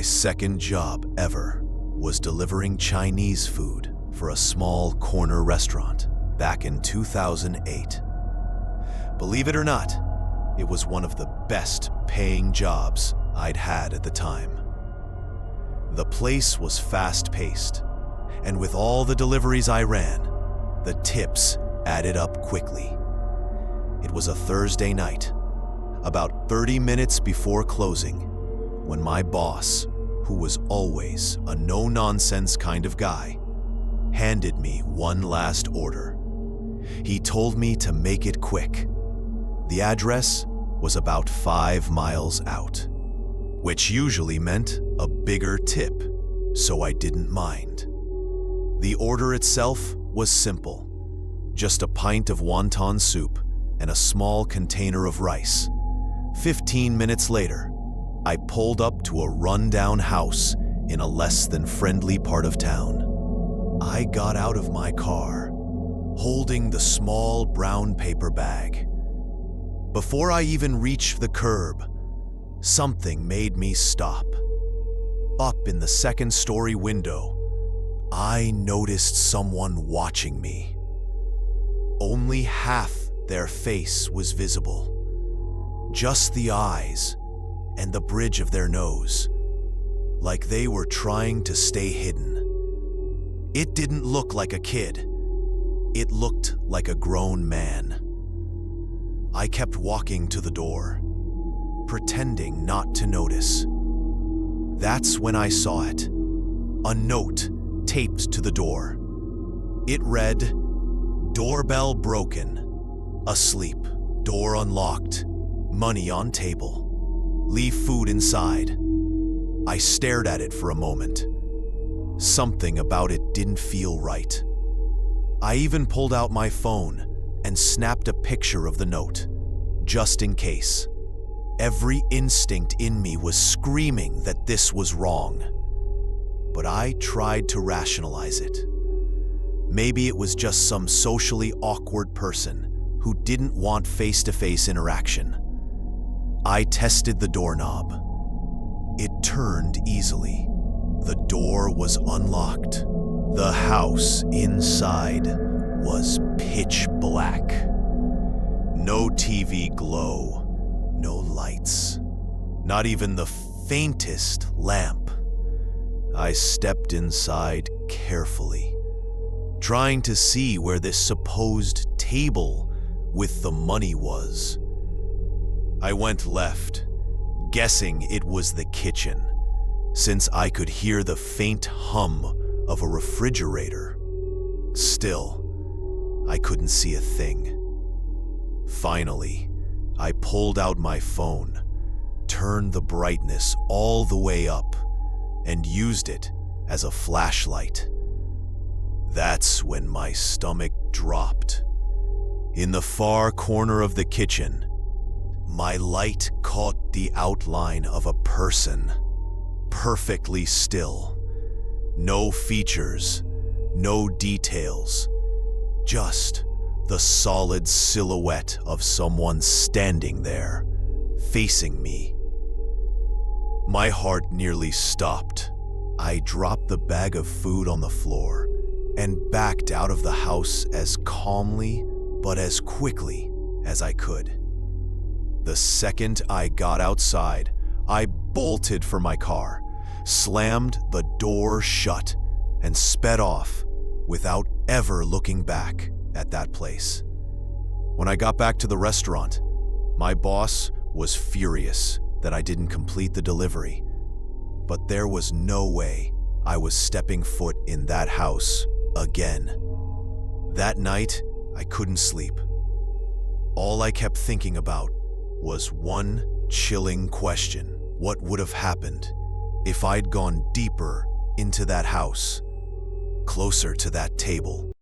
My second job ever was delivering Chinese food for a small corner restaurant back in 2008. Believe it or not, it was one of the best paying jobs I'd had at the time. The place was fast-paced, and with all the deliveries I ran, the tips added up quickly. It was a Thursday night, about 30 minutes before closing, when my boss, who was always a no-nonsense kind of guy, handed me one last order. He told me to make it quick. The address was about 5 miles out, which usually meant a bigger tip, so I didn't mind. The order itself was simple, just a pint of wonton soup and a small container of rice. 15 minutes later, I pulled up to a rundown house in a less than friendly part of town. I got out of my car, holding the small brown paper bag. Before I even reached the curb, something made me stop. Up in the second-story window, I noticed someone watching me. Only half their face was visible, just the eyes and the bridge of their nose, like they were trying to stay hidden. It didn't look like a kid. It looked like a grown man. I kept walking to the door, pretending not to notice. That's when I saw it. A note taped to the door. It read, "Doorbell broken. Asleep. Door unlocked. Money on table. Leave food inside." I stared at it for a moment. Something about it didn't feel right. I even pulled out my phone and snapped a picture of the note, just in case. Every instinct in me was screaming that this was wrong. But I tried to rationalize it. Maybe it was just some socially awkward person who didn't want face-to-face interaction. I tested the doorknob. It turned easily. The door was unlocked. The house inside was pitch black. No TV glow, no lights, not even the faintest lamp. I stepped inside carefully, trying to see where this supposed table with the money was. I went left, guessing it was the kitchen, since I could hear the faint hum of a refrigerator. Still, I couldn't see a thing. Finally, I pulled out my phone, turned the brightness all the way up, and used it as a flashlight. That's when my stomach dropped. In the far corner of the kitchen, my light caught the outline of a person, perfectly still. No features, no details, just the solid silhouette of someone standing there, facing me. My heart nearly stopped. I dropped the bag of food on the floor and backed out of the house as calmly but as quickly as I could. The second I got outside, I bolted for my car, slammed the door shut, and sped off without ever looking back at that place. When I got back to the restaurant, my boss was furious that I didn't complete the delivery, but there was no way I was stepping foot in that house again. That night, I couldn't sleep. All I kept thinking about was one chilling question. What would have happened if I'd gone deeper into that house, closer to that table?